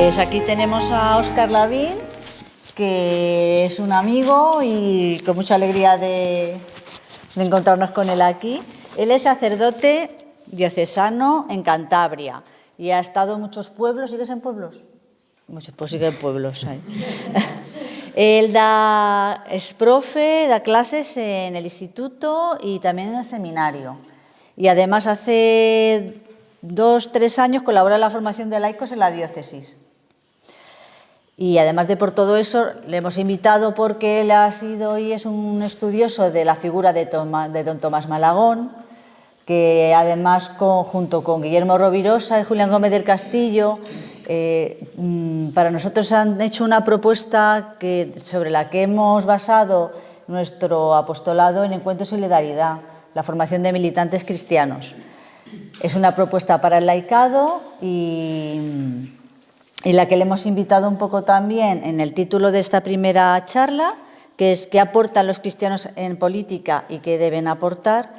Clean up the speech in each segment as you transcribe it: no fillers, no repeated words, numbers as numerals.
Pues aquí tenemos a Óscar Lavín, que es un amigo y con mucha alegría de encontrarnos con él aquí. Él es sacerdote diocesano en Cantabria y ha estado en muchos pueblos. ¿Sigues en pueblos? Muchos, pues sigue en pueblos. Él es profe, da clases en el instituto y también en el seminario. Y además hace 2-3 años colabora en la formación de laicos en la diócesis. Y además de por todo eso, le hemos invitado porque él ha sido y es un estudioso de la figura de don Tomás Malagón, que además junto con Guillermo Rovirosa y Julián Gómez del Castillo, para nosotros han hecho una propuesta sobre la que hemos basado nuestro apostolado en Encuentro y Solidaridad, la formación de militantes cristianos. Es una propuesta para el laicado y la que le hemos invitado un poco también en el título de esta primera charla, que es ¿qué aportan los cristianos en política y qué deben aportar?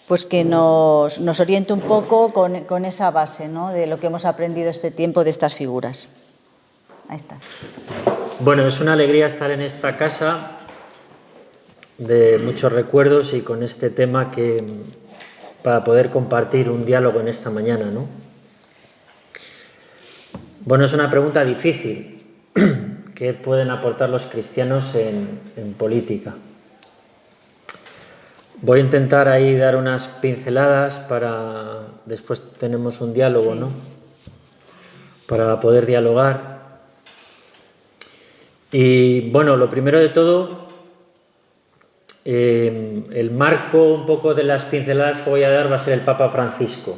Pues que nos oriente un poco con esa base, ¿no?, de lo que hemos aprendido este tiempo de estas figuras. Ahí está. Bueno, es una alegría estar en esta casa de muchos recuerdos y con este tema para poder compartir un diálogo en esta mañana, ¿no? Bueno, es una pregunta difícil. ¿Qué pueden aportar los cristianos en política? Voy a intentar ahí dar unas pinceladas para... Después tenemos un diálogo, ¿no?, para poder dialogar. Y bueno, lo primero de todo, el marco un poco de las pinceladas que voy a dar va a ser el Papa Francisco.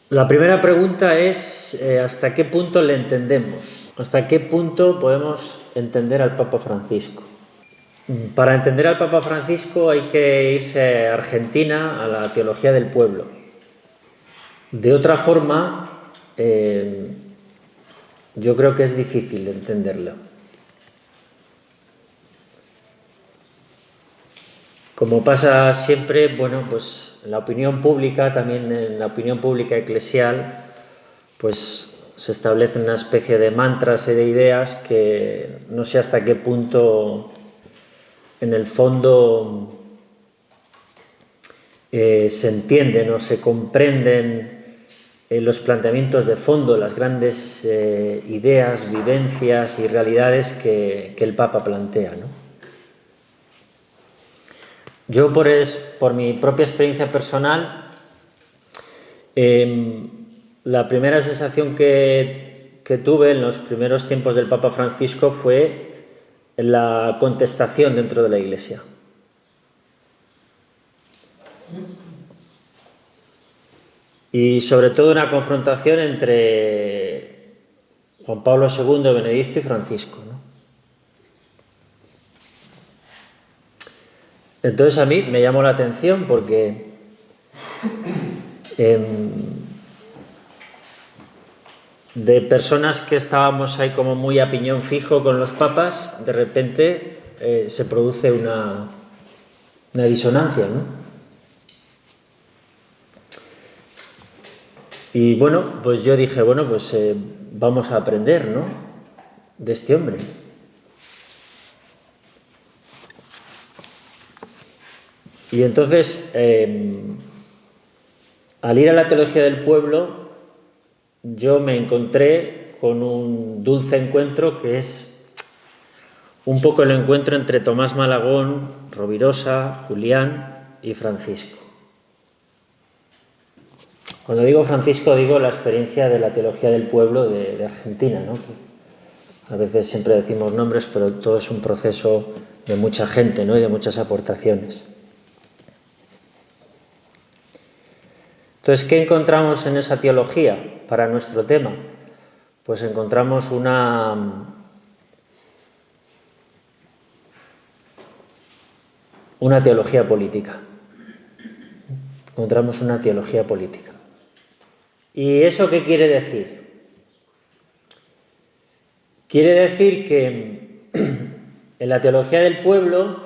La primera pregunta es ¿hasta qué punto le entendemos? ¿Hasta qué punto podemos entender al Papa Francisco? Para entender al Papa Francisco hay que irse a Argentina, a la teología del pueblo. De otra forma, yo creo que es difícil entenderlo. Como pasa siempre, bueno, pues en la opinión pública, también en la opinión pública eclesial, pues se establecen una especie de mantras y de ideas que no sé hasta qué punto en el fondo se entienden o se comprenden los planteamientos de fondo, las grandes ideas, vivencias y realidades que el Papa plantea, ¿no? Yo, por mi propia experiencia personal, la primera sensación que tuve en los primeros tiempos del Papa Francisco fue la contestación dentro de la Iglesia. Y sobre todo una confrontación entre Juan Pablo II, Benedicto y Francisco, ¿no? Entonces a mí me llamó la atención porque de personas que estábamos ahí como muy a piñón fijo con los papas, de repente se produce una disonancia, ¿no? Y bueno, pues yo dije, bueno, pues vamos a aprender, ¿no?, de este hombre. Y entonces, al ir a la teología del pueblo, yo me encontré con un dulce encuentro que es un poco el encuentro entre Tomás Malagón, Rovirosa, Julián y Francisco. Cuando digo Francisco, digo la experiencia de la teología del pueblo de Argentina, ¿no? Que a veces siempre decimos nombres, pero todo es un proceso de mucha gente, ¿no?, y de muchas aportaciones. Entonces, ¿qué encontramos en esa teología para nuestro tema? Pues encontramos una teología política. Encontramos una teología política. ¿Y eso qué quiere decir? Quiere decir que en la teología del pueblo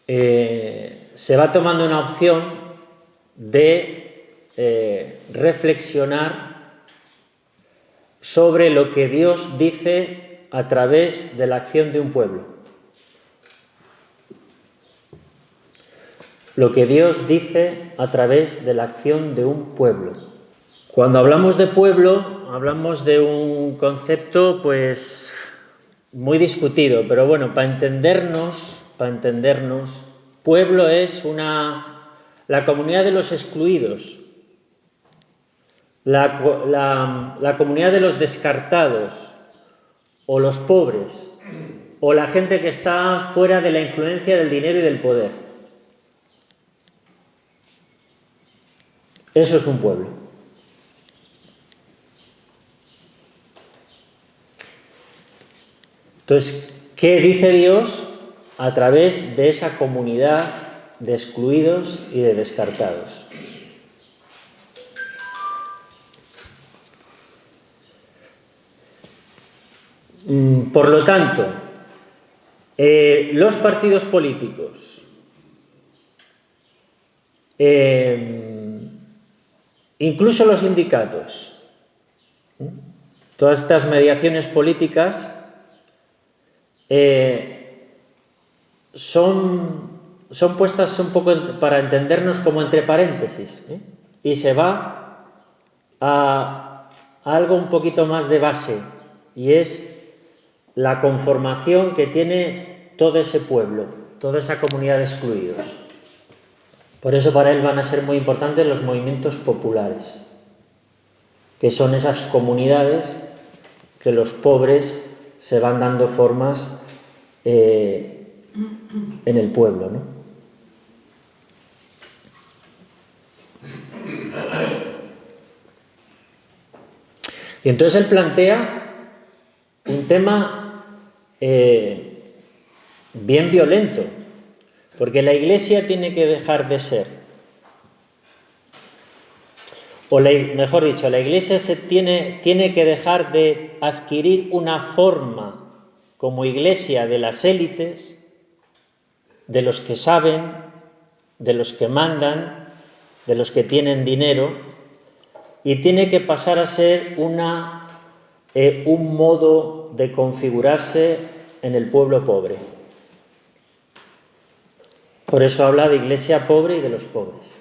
se va tomando una opción de reflexionar sobre lo que Dios dice a través de la acción de un pueblo. Lo que Dios dice a través de la acción de un pueblo. Cuando hablamos de pueblo, hablamos de un concepto pues muy discutido, pero bueno, para entendernos, pueblo es la comunidad de los excluidos, la comunidad de los descartados, o los pobres, o la gente que está fuera de la influencia del dinero y del poder. Eso es un pueblo. Entonces, ¿qué dice Dios a través de esa comunidad de excluidos y de descartados? Por lo tanto, los partidos políticos, incluso los sindicatos, todas estas mediaciones políticas son puestas un poco para entendernos como entre paréntesis, y se va a algo un poquito más de base, y es la conformación que tiene todo ese pueblo, toda esa comunidad de excluidos. Por eso para él van a ser muy importantes los movimientos populares, que son esas comunidades que los pobres se van dando formas en el pueblo, ¿no? Y entonces él plantea un tema bien violento, porque la Iglesia tiene que dejar de ser, mejor dicho, la Iglesia tiene que dejar de adquirir una forma como Iglesia de las élites, de los que saben, de los que mandan, de los que tienen dinero, y tiene que pasar a ser un modo de configurarse en el pueblo pobre. Por eso habla de iglesia pobre y de los pobres.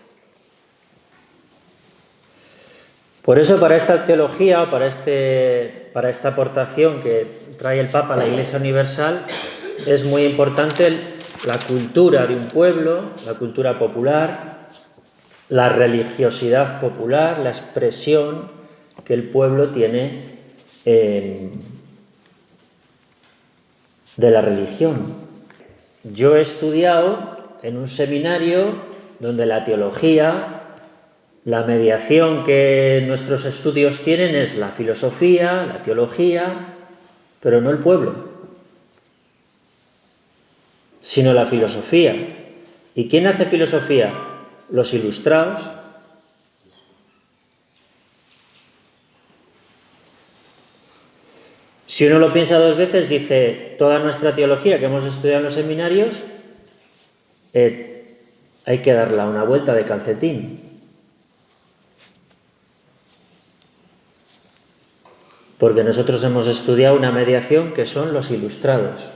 Por eso para esta teología, para esta aportación que trae el Papa a la Iglesia Universal, es muy importante la cultura de un pueblo, la cultura popular, la religiosidad popular, la expresión que el pueblo tiene de la religión. Yo he estudiado en un seminario donde la teología, la mediación que nuestros estudios tienen es la filosofía, la teología, pero no el pueblo, sino la filosofía. ¿Y quién hace filosofía? Los ilustrados. Si uno lo piensa dos veces, dice, toda nuestra teología que hemos estudiado en los seminarios, hay que darla una vuelta de calcetín. Porque nosotros hemos estudiado una mediación que son los ilustrados.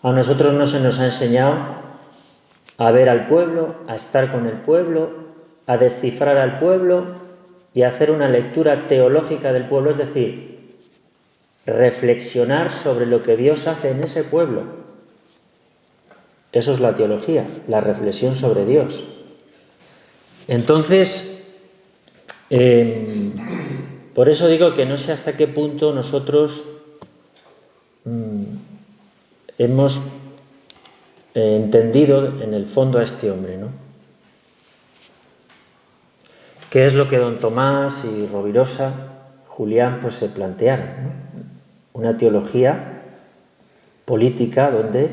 A nosotros no se nos ha enseñado a ver al pueblo, a estar con el pueblo, a descifrar al pueblo y a hacer una lectura teológica del pueblo, es decir, reflexionar sobre lo que Dios hace en ese pueblo. Eso es la teología, la reflexión sobre Dios. Entonces, por eso digo que no sé hasta qué punto nosotros hemos entendido en el fondo a este hombre, ¿no? ¿Qué es lo que don Tomás y Rovirosa, Julián, pues se plantearon, ¿no? Una teología política donde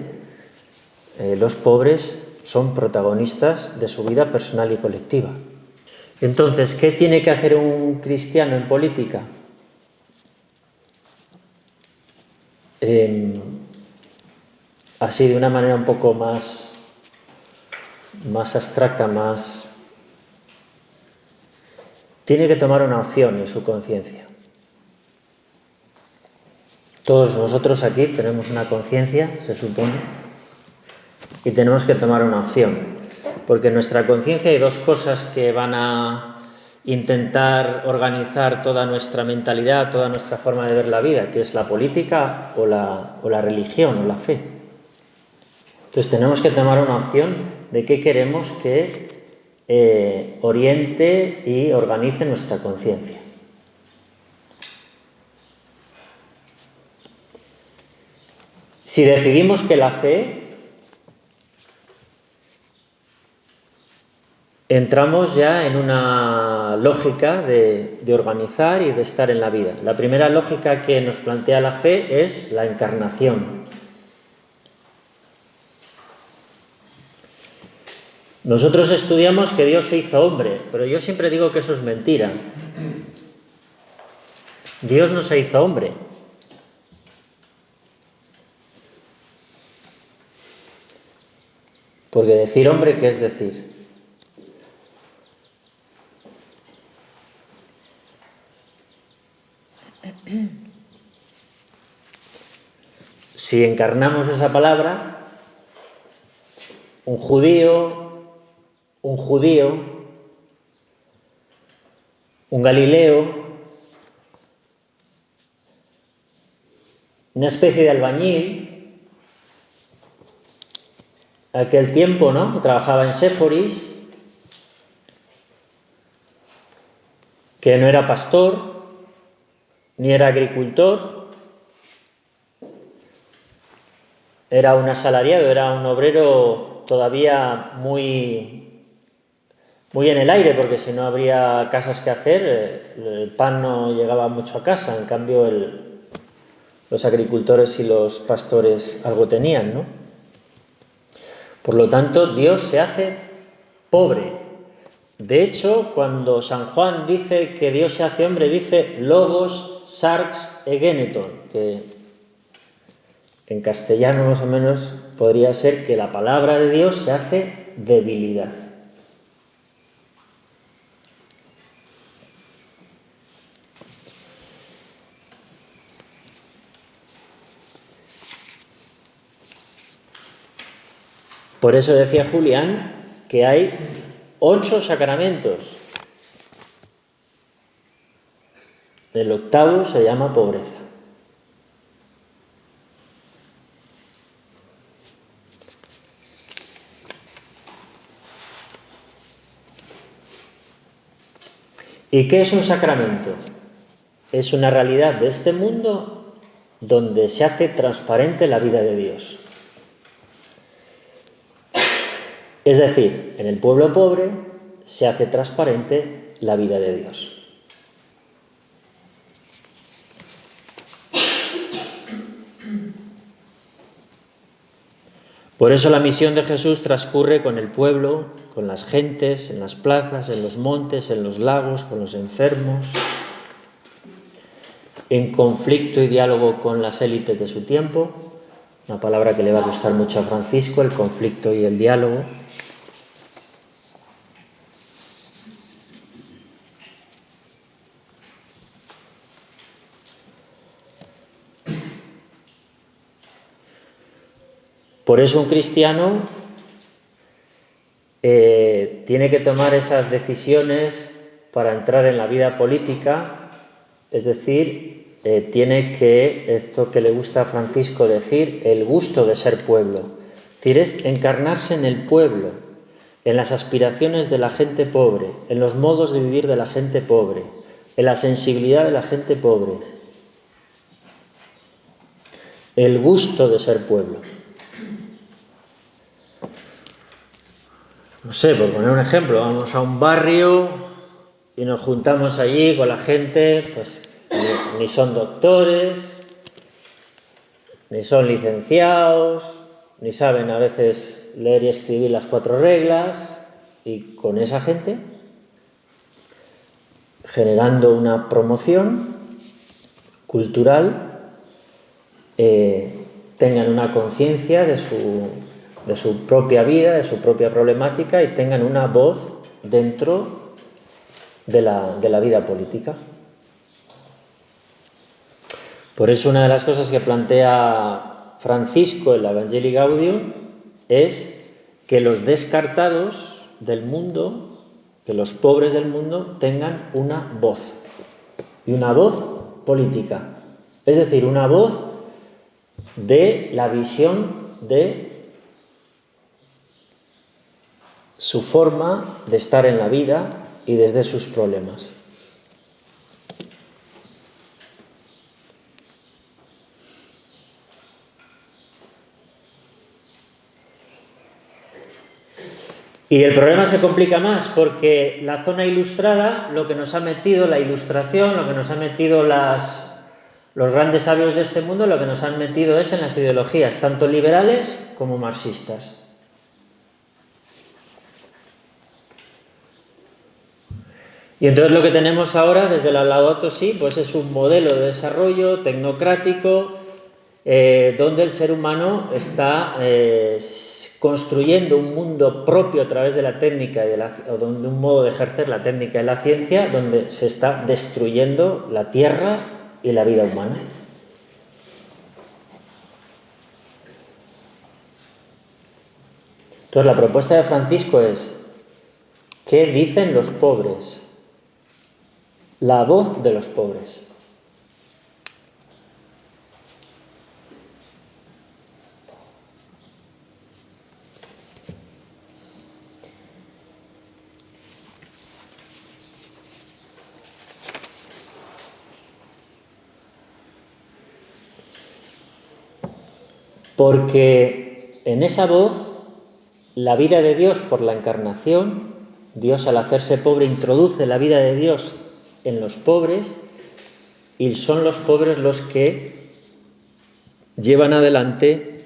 los pobres son protagonistas de su vida personal y colectiva. Entonces, ¿qué tiene que hacer un cristiano en política? Así, de una manera un poco más abstracta, tiene que tomar una opción en su conciencia. Todos nosotros aquí tenemos una conciencia, se supone, y tenemos que tomar una opción, porque en nuestra conciencia hay dos cosas que van a intentar organizar toda nuestra mentalidad, toda nuestra forma de ver la vida, que es la política o la religión o la fe. Entonces tenemos que tomar una opción de qué queremos que oriente y organice nuestra conciencia. Si decidimos que la fe, entramos ya en una lógica de organizar y de estar en la vida. La primera lógica que nos plantea la fe es la encarnación. Nosotros estudiamos que Dios se hizo hombre, pero yo siempre digo que eso es mentira. Dios no se hizo hombre. Porque decir hombre, ¿qué es decir? Si encarnamos esa palabra, un judío, un galileo, una especie de albañil, aquel tiempo, ¿no? Trabajaba en Séforis, que no era pastor, ni era agricultor, era un asalariado, era un obrero todavía muy en el aire, porque si no habría casas que hacer, el pan no llegaba mucho a casa, en cambio los agricultores y los pastores algo tenían, ¿no? Por lo tanto, Dios se hace pobre. De hecho, cuando San Juan dice que Dios se hace hombre, dice Logos sarx egeneton, que en castellano más o menos podría ser que la palabra de Dios se hace debilidad. Por eso decía Julián que hay 8 sacramentos. El 8º se llama pobreza. ¿Y qué es un sacramento? Es una realidad de este mundo donde se hace transparente la vida de Dios. Es decir, en el pueblo pobre se hace transparente la vida de Dios. Por eso la misión de Jesús transcurre con el pueblo, con las gentes, en las plazas, en los montes, en los lagos, con los enfermos, en conflicto y diálogo con las élites de su tiempo, una palabra que le va a gustar mucho a Francisco, el conflicto y el diálogo. Por eso un cristiano tiene que tomar esas decisiones para entrar en la vida política, es decir, tiene que, esto que le gusta a Francisco decir, el gusto de ser pueblo. Es decir, es encarnarse en el pueblo, en las aspiraciones de la gente pobre, en los modos de vivir de la gente pobre, en la sensibilidad de la gente pobre. El gusto de ser pueblo. No sé, por poner un ejemplo, vamos a un barrio y nos juntamos allí con la gente, pues ni son doctores, ni son licenciados, ni saben a veces leer y escribir las 4 reglas, y con esa gente, generando una promoción cultural, tengan una conciencia de su propia vida, de su propia problemática, y tengan una voz dentro de la vida política. Por eso una de las cosas que plantea Francisco en la Evangelii Gaudium es que los descartados del mundo, que los pobres del mundo tengan una voz, y una voz política, es decir, una voz de la visión de su forma de estar en la vida y desde sus problemas. Y el problema se complica más porque la zona ilustrada, lo que nos ha metido la ilustración, lo que nos ha metido los grandes sabios de este mundo, lo que nos han metido es en las ideologías, tanto liberales como marxistas. Y entonces lo que tenemos ahora desde la Laudato Si, pues es un modelo de desarrollo tecnocrático donde el ser humano está construyendo un mundo propio a través de la técnica o de un modo de ejercer la técnica y la ciencia, donde se está destruyendo la tierra y la vida humana. Entonces la propuesta de Francisco es: ¿qué dicen los pobres? La voz de los pobres. Porque en esa voz, la vida de Dios por la encarnación, Dios al hacerse pobre introduce la vida de Dios en los pobres, y son los pobres los que llevan adelante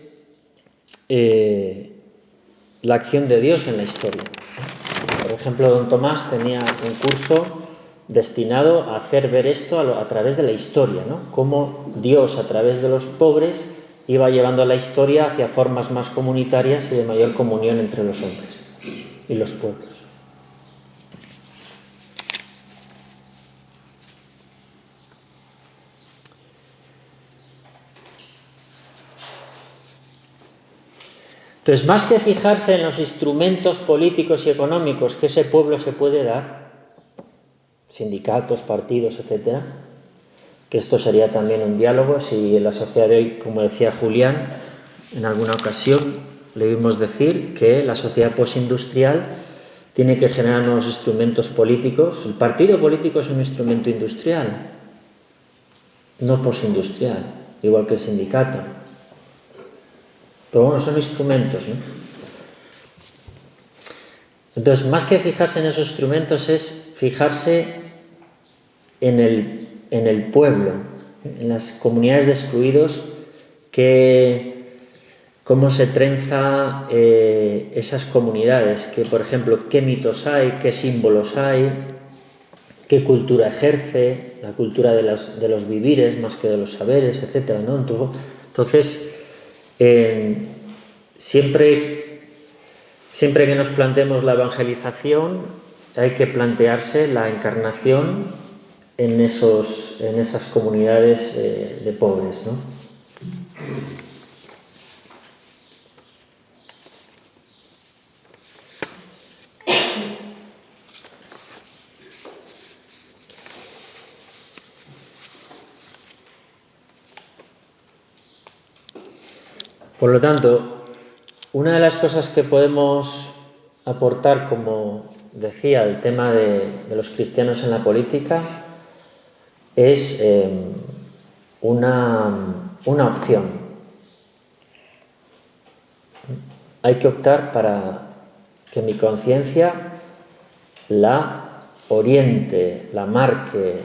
la acción de Dios en la historia. Por ejemplo, don Tomás tenía un curso destinado a hacer ver esto a través de la historia, ¿no? Cómo Dios a través de los pobres iba llevando la historia hacia formas más comunitarias y de mayor comunión entre los hombres y los pueblos. Entonces, más que fijarse en los instrumentos políticos y económicos que ese pueblo se puede dar, sindicatos, partidos, etcétera, que esto sería también un diálogo, si en la sociedad de hoy, como decía Julián, en alguna ocasión le vimos decir que la sociedad postindustrial tiene que generar nuevos instrumentos políticos. El partido político es un instrumento industrial, no postindustrial, igual que el sindicato. Pero bueno, son instrumentos, ¿no? Entonces, más que fijarse en esos instrumentos, es fijarse en el pueblo, en las comunidades de excluidos, cómo se trenza esas comunidades, que, por ejemplo, qué mitos hay, qué símbolos hay, qué cultura ejerce, la cultura de los vivires más que de los saberes, etcétera, ¿no? Entonces, siempre que nos planteemos la evangelización, hay que plantearse la encarnación en esas comunidades de pobres, ¿no? Por lo tanto, una de las cosas que podemos aportar, como decía, el tema de los cristianos en la política, es una opción. Hay que optar para que mi conciencia la oriente, la marque,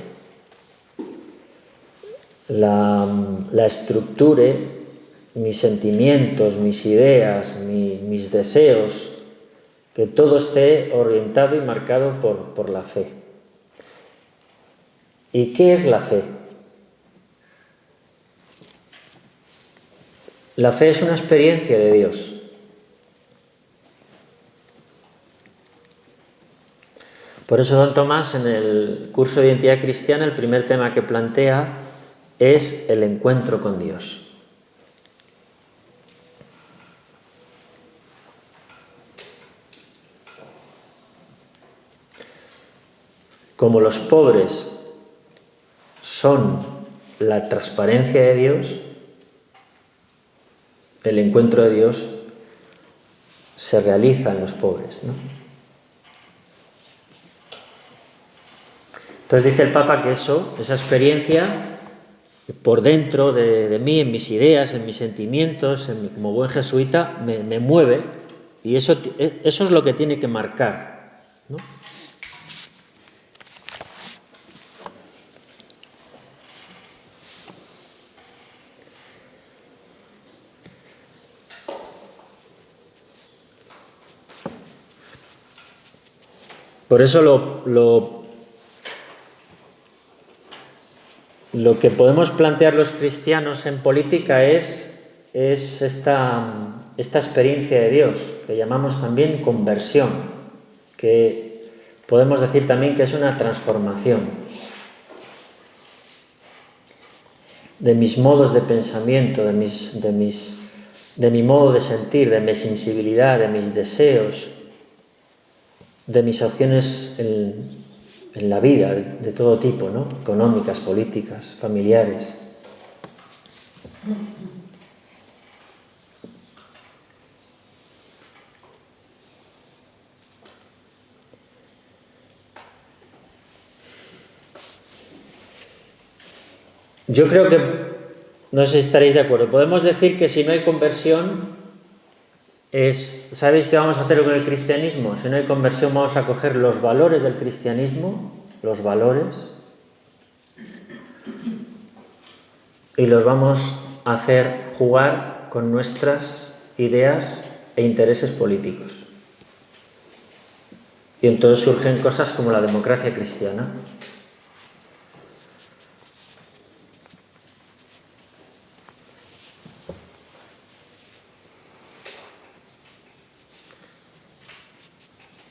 la estructure, mis sentimientos, mis ideas, mis deseos, que todo esté orientado y marcado por la fe. ¿Y qué es la fe? La fe es una experiencia de Dios. Por eso don Tomás, en el curso de identidad cristiana, el primer tema que plantea es el encuentro con Dios. Como los pobres son la transparencia de Dios, el encuentro de Dios se realiza en los pobres, ¿no? Entonces dice el Papa que esa experiencia por dentro de mí, en mis ideas, en mis sentimientos, como buen jesuita, me mueve, y eso es lo que tiene que marcar, ¿no? Por eso lo que podemos plantear los cristianos en política es esta experiencia de Dios, que llamamos también conversión, que podemos decir también que es una transformación de mis modos de pensamiento, de mi modo de sentir, de mi sensibilidad, de mis deseos, de mis opciones en la vida, de todo tipo, ¿no? Económicas, políticas, familiares. Yo creo que, no sé si estaréis de acuerdo, podemos decir que si no hay conversión, ¿sabéis qué vamos a hacer con el cristianismo? Si no hay conversión, vamos a coger los valores del cristianismo, los valores, y los vamos a hacer jugar con nuestras ideas e intereses políticos. Y entonces surgen cosas como la democracia cristiana.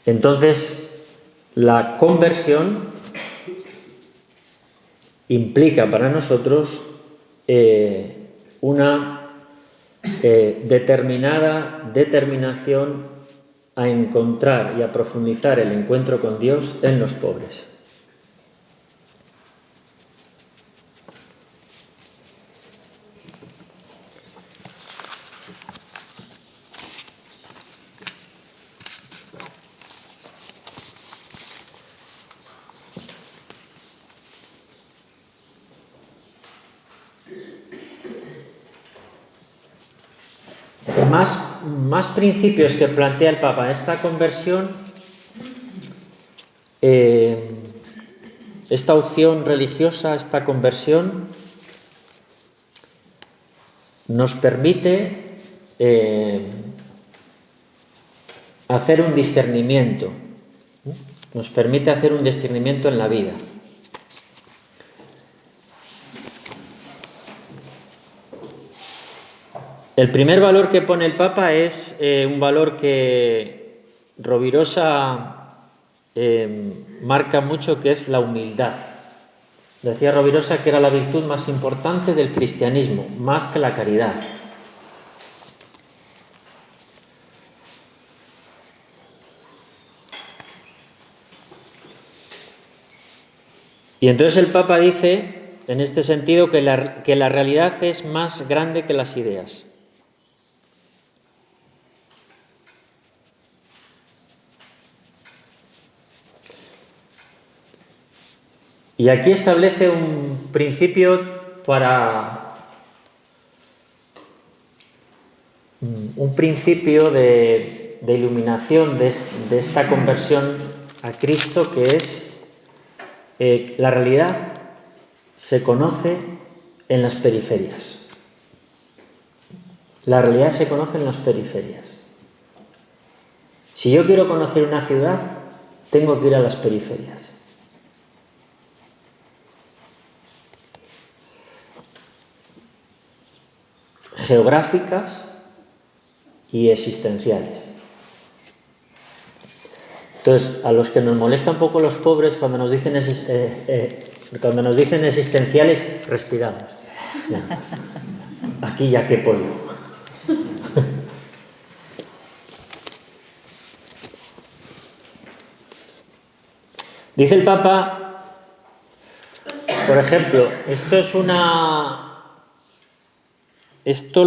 Entonces, la conversión implica para nosotros una determinada determinación a encontrar y a profundizar el encuentro con Dios en los pobres. Más principios que plantea el Papa en esta conversión, esta opción religiosa, esta conversión, nos permite hacer un discernimiento, nos permite hacer un discernimiento en la vida. El primer valor que pone el Papa es un valor que Rovirosa marca mucho, que es la humildad. Decía Rovirosa que era la virtud más importante del cristianismo, más que la caridad. Y entonces el Papa dice, en este sentido, que la realidad es más grande que las ideas. Y aquí establece un principio de iluminación de esta conversión a Cristo, que es la realidad se conoce en las periferias. La realidad se conoce en las periferias. Si yo quiero conocer una ciudad, tengo que ir a las periferias. Geográficas y existenciales. Entonces, a los que nos molesta un poco los pobres cuando nos dicen Cuando nos dicen existenciales, respiramos. Ya. Aquí ya quepo yo. Dice el Papa, por ejemplo, esto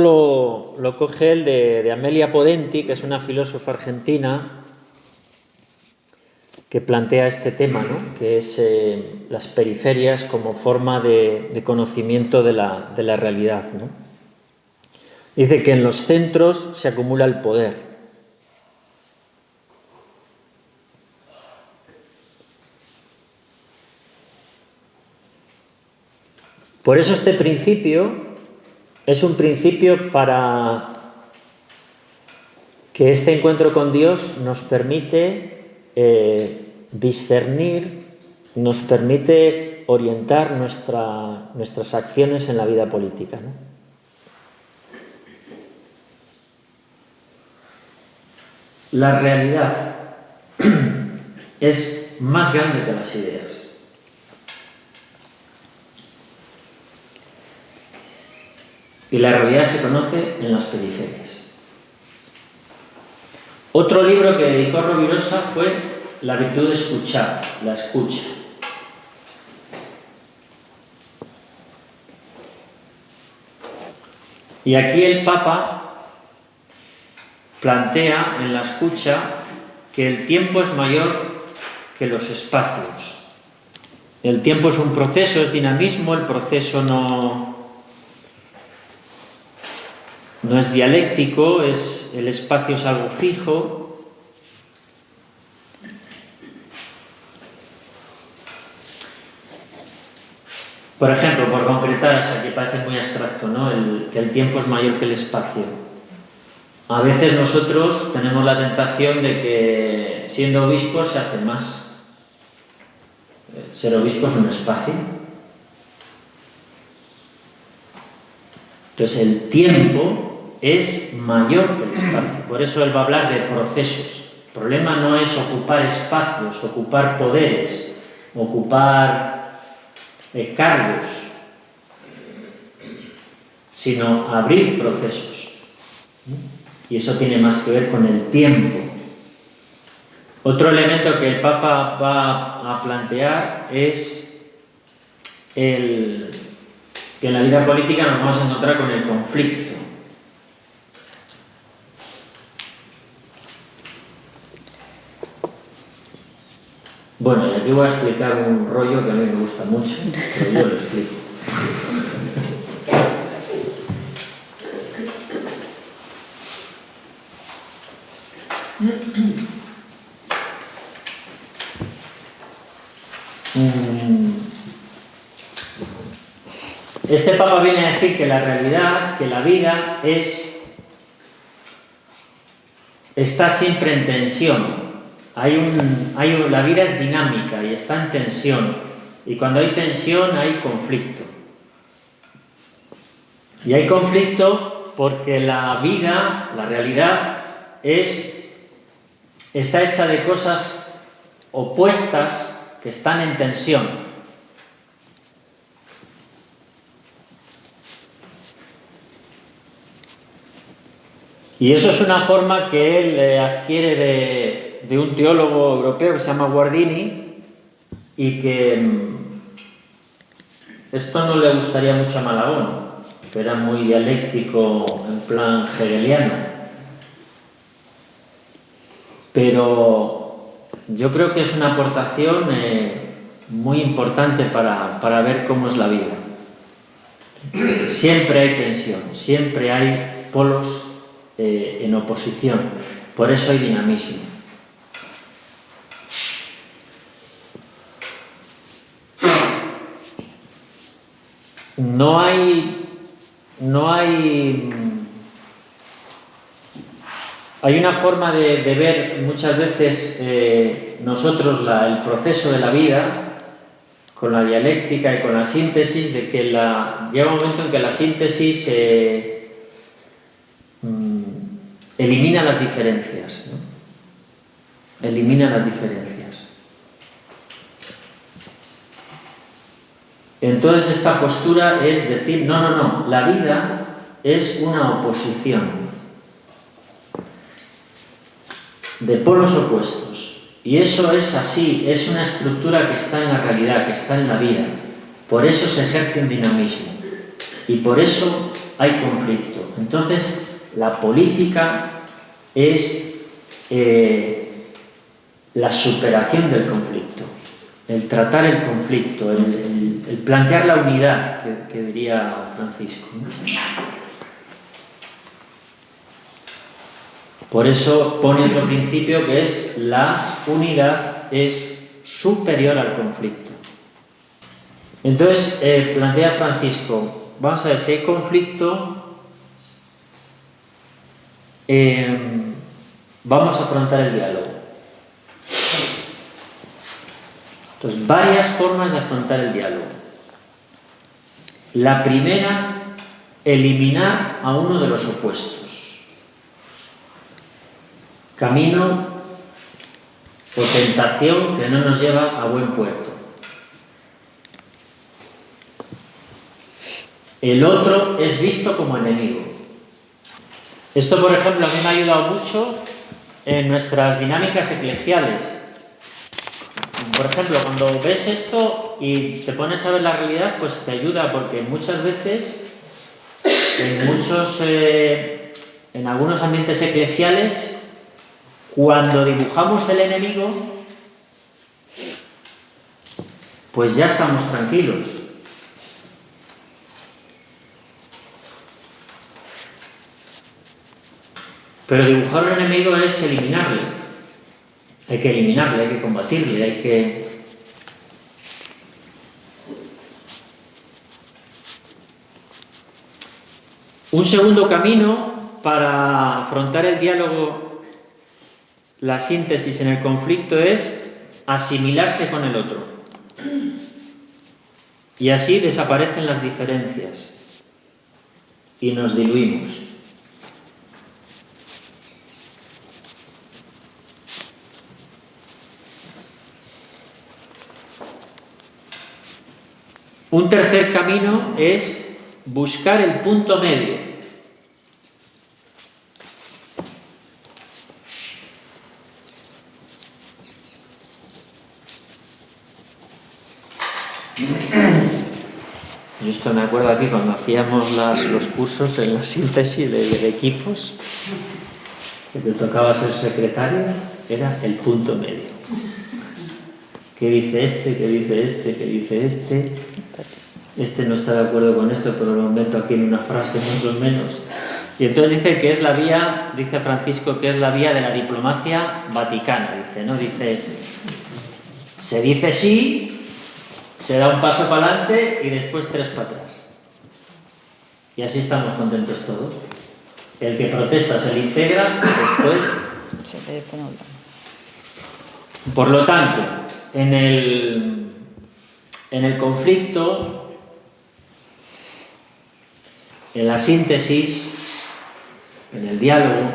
lo coge él de Amelia Podenti, que es una filósofa argentina que plantea este tema, ¿no? Que es las periferias como forma de conocimiento de la realidad, ¿no? Dice que en los centros se acumula el poder. Por eso este principio es un principio para que este encuentro con Dios nos permite discernir, nos permite orientar nuestras acciones en la vida política, ¿no? La realidad es más grande que las ideas. Y la realidad se conoce en las periferias. Otro libro que dedicó Rovirosa fue La virtud de escuchar, la escucha. Y aquí el Papa plantea en la escucha que el tiempo es mayor que los espacios. El tiempo es un proceso, es dinamismo, el proceso no es dialéctico, el espacio es algo fijo. Por ejemplo, por concretar, o sea, que parece muy abstracto, ¿no? Que el tiempo es mayor que el espacio. A veces nosotros tenemos la tentación de que siendo obispos se hace más. Ser obispo es un espacio. Entonces el tiempo es mayor que el espacio. Por eso él va a hablar de procesos. El problema no es ocupar espacios, ocupar poderes, ocupar cargos, sino abrir procesos. Y eso tiene más que ver con el tiempo. Otro elemento que el Papa va a plantear es que en la vida política nos vamos a encontrar con el conflicto. Bueno, y aquí voy a explicar un rollo que a mí me gusta mucho, pero yo lo explico. Este Papa viene a decir que la realidad, que la vida está siempre en tensión. La vida es dinámica y está en tensión. Y cuando hay tensión hay conflicto. Y hay conflicto porque la vida, la realidad, está hecha de cosas opuestas que están en tensión. Y eso es una forma que él adquiere de un teólogo europeo que se llama Guardini y que esto no le gustaría mucho a Malagón, que era muy dialéctico en plan hegeliano. Pero yo creo que es una aportación muy importante para ver cómo es la vida. Siempre hay tensión, siempre hay polos en oposición, por eso hay dinamismo. Hay una forma de ver muchas veces nosotros el proceso de la vida con la dialéctica y con la síntesis, de que llega un momento en que la síntesis elimina las diferencias, ¿no? Elimina las diferencias. Entonces esta postura es decir, no, la vida es una oposición de polos opuestos. Y eso es así, es una estructura que está en la realidad, que está en la vida. Por eso se ejerce un dinamismo y por eso hay conflicto. Entonces, la política es la superación del conflicto, el tratar el conflicto, el plantear la unidad, que diría Francisco, ¿no? Por eso pone otro principio que es la unidad es superior al conflicto. Entonces, plantea Francisco, vamos a ver, si hay conflicto, vamos a afrontar el diálogo. Entonces, varias formas de afrontar el diálogo. La primera, eliminar a uno de los opuestos. Camino o tentación que no nos lleva a buen puerto. El otro es visto como enemigo. Esto, por ejemplo, a mí me ha ayudado mucho en nuestras dinámicas eclesiales. Por ejemplo, cuando ves esto y te pones a ver la realidad, pues te ayuda, porque muchas veces, en algunos ambientes eclesiales, cuando dibujamos el enemigo, pues ya estamos tranquilos. Pero dibujar un enemigo es eliminarle. Hay que eliminarle, hay que combatirle, hay que... Un segundo camino para afrontar el diálogo, la síntesis en el conflicto, es asimilarse con el otro. Y así desaparecen las diferencias y nos diluimos. Un tercer camino es buscar el punto medio. Yo esto me acuerdo aquí cuando hacíamos los cursos en la síntesis de equipos, que te tocaba ser secretario, era el punto medio. ¿Qué dice este? ¿Qué dice este? ¿Qué dice este? Este no está de acuerdo con esto, pero lo meto aquí en una frase más o menos. Y entonces dice que es la vía, dice Francisco, que es la vía de la diplomacia vaticana, dice, ¿no? Dice, se dice sí, se da un paso para adelante y después 3 para atrás. Y así estamos contentos todos. El que protesta se le integra, después... Por lo tanto, en el conflicto, en la síntesis, en el diálogo,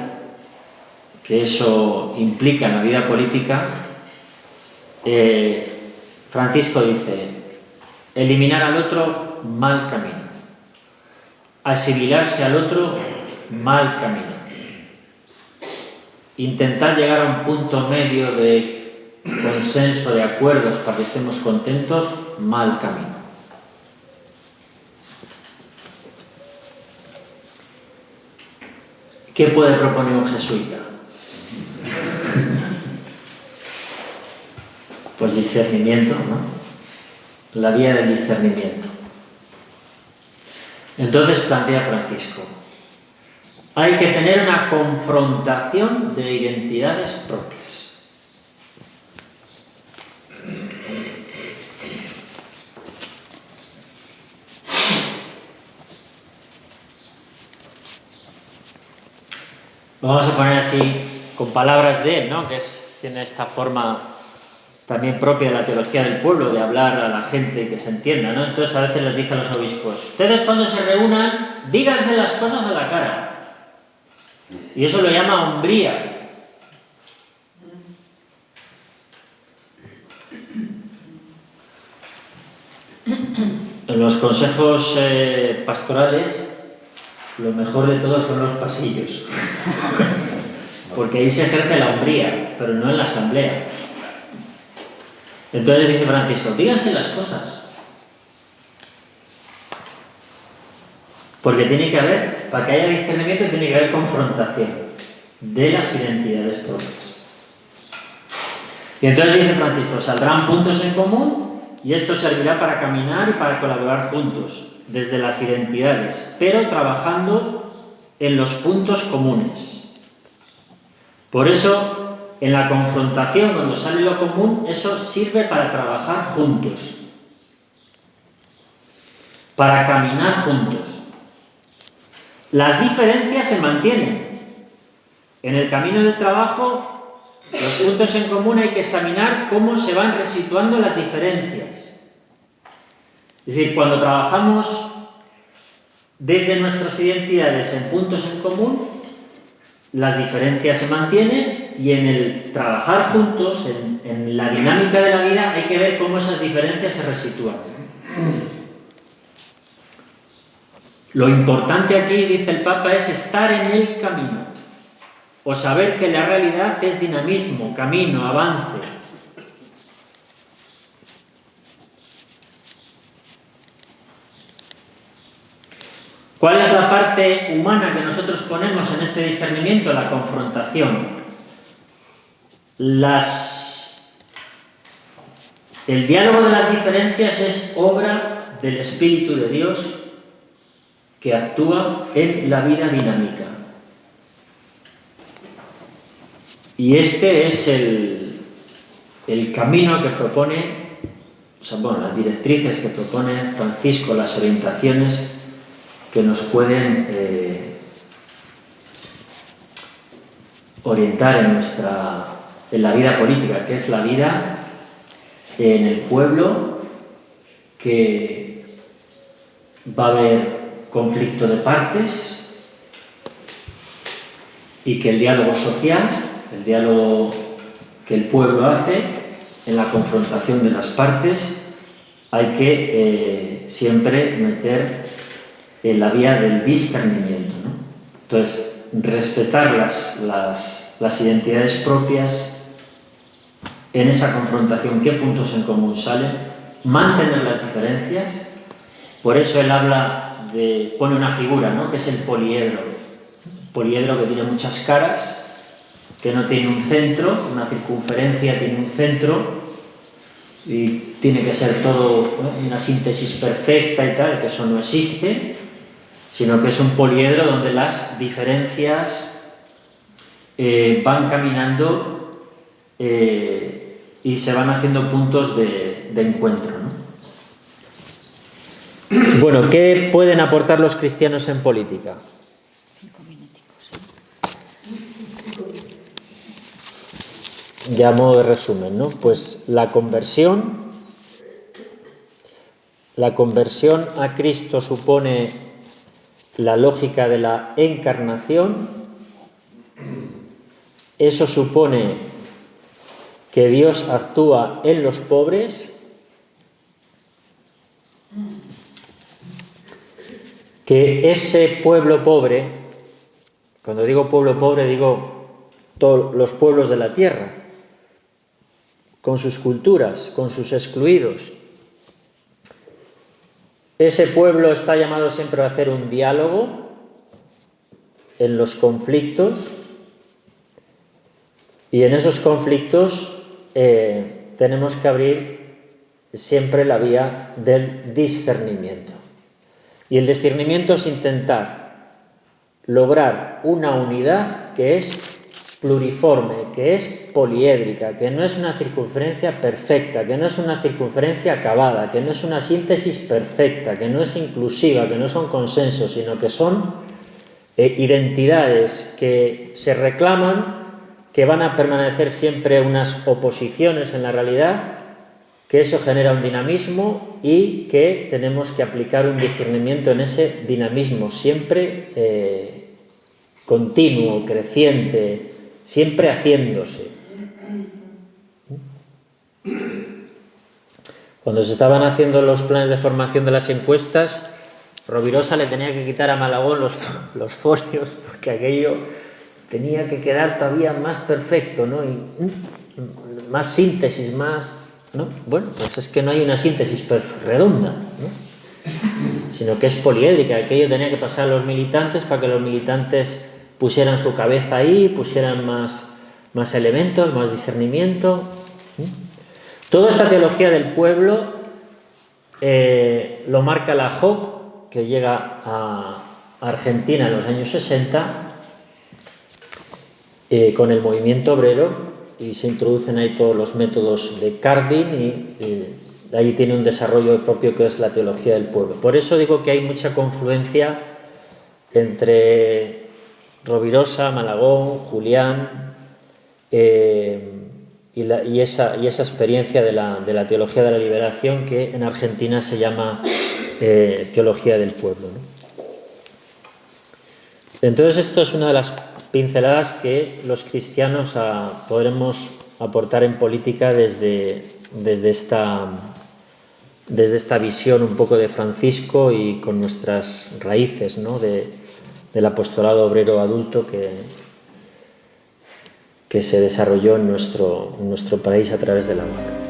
que eso implica en la vida política, Francisco dice, eliminar al otro, mal camino. Asimilarse al otro, mal camino. Intentar llegar a un punto medio de consenso, de acuerdos para que estemos contentos, mal camino. ¿Qué puede proponer un jesuita? Pues discernimiento, ¿no? La vía del discernimiento. Entonces plantea Francisco, hay que tener una confrontación de identidades propias. Vamos a poner así, con palabras de él, ¿no? Tiene esta forma también propia de la teología del pueblo, de hablar a la gente que se entienda, ¿no? Entonces a veces les dice a los obispos, ustedes cuando se reúnan, díganse las cosas a la cara. Y eso lo llama hombría. En los consejos pastorales, lo mejor de todo son los pasillos. Porque ahí se ejerce la hombría, pero no en la asamblea. Entonces dice Francisco, díganse las cosas. Porque tiene que haber, para que haya discernimiento, tiene que haber confrontación de las identidades propias. Y entonces dice Francisco, saldrán puntos en común y esto servirá para caminar y para colaborar juntos, desde las identidades, pero trabajando en los puntos comunes. Por eso, en la confrontación, cuando sale lo común, eso sirve para trabajar juntos, para caminar juntos. Las diferencias se mantienen. En el camino del trabajo, los puntos en común hay que examinar cómo se van resituando las diferencias. Es decir, cuando trabajamos desde nuestras identidades en puntos en común, las diferencias se mantienen y en el trabajar juntos, en la dinámica de la vida, hay que ver cómo esas diferencias se resitúan. Lo importante aquí, dice el Papa, es estar en el camino o saber que la realidad es dinamismo, camino, avance. ¿Cuál es la parte humana que nosotros ponemos en este discernimiento? La confrontación. El diálogo de las diferencias es obra del Espíritu de Dios que actúa en la vida dinámica. Y este es el camino que propone, las directrices que propone Francisco, las orientaciones que nos pueden orientar en la vida política, que es la vida en el pueblo, que va a haber conflicto de partes y que el diálogo social, el diálogo que el pueblo hace en la confrontación de las partes, hay que siempre meter en la vía del discernimiento, ¿no? Entonces, respetar las identidades propias en esa confrontación, qué puntos en común salen, mantener las diferencias. Por eso él pone una figura, ¿no? Que es el poliedro. Poliedro que tiene muchas caras, que no tiene un centro, una circunferencia tiene un centro y tiene que ser todo, ¿no?, una síntesis perfecta y tal, que eso no existe, sino que es un poliedro donde las diferencias van caminando y se van haciendo puntos de encuentro, ¿no? Bueno, ¿qué pueden aportar los cristianos en política? 5 minuticos. Ya a modo de resumen, ¿no? Pues la conversión a Cristo supone la lógica de la encarnación. Eso supone que Dios actúa en los pobres, que ese pueblo pobre, cuando digo pueblo pobre digo todos los pueblos de la tierra, con sus culturas, con sus excluidos, ese pueblo está llamado siempre a hacer un diálogo en los conflictos, y en esos conflictos tenemos que abrir siempre la vía del discernimiento. Y el discernimiento es intentar lograr una unidad que es pluriforme, que es poliédrica, que no es una circunferencia perfecta, que no es una circunferencia acabada, que no es una síntesis perfecta, que no es inclusiva, que no son consensos, sino que son identidades que se reclaman, que van a permanecer siempre unas oposiciones en la realidad, que eso genera un dinamismo y que tenemos que aplicar un discernimiento en ese dinamismo, siempre continuo, creciente, siempre haciéndose. Cuando se estaban haciendo los planes de formación de las encuestas, Rovirosa le tenía que quitar a Malagón los folios, porque aquello tenía que quedar todavía más perfecto, ¿no? Y más síntesis, más, ¿no? Bueno, pues es que no hay una síntesis redonda, ¿no? Sino que es poliédrica. Aquello tenía que pasar a los militantes para que los militantes pusieran su cabeza ahí, pusieran más elementos, más discernimiento. Toda esta teología del pueblo lo marca la JOC, que llega a Argentina en los años 60 con el movimiento obrero, y se introducen ahí todos los métodos de Cardin, y ahí tiene un desarrollo propio que es la teología del pueblo. Por eso digo que hay mucha confluencia entre Rovirosa, Malagón, Julián, y esa experiencia de la teología de la liberación, que en Argentina se llama teología del pueblo, ¿no? Entonces, esto es una de las pinceladas que los cristianos podremos aportar en política desde esta visión un poco de Francisco, y con nuestras raíces, ¿no?, del apostolado obrero adulto que se desarrolló en nuestro país a través de la banca.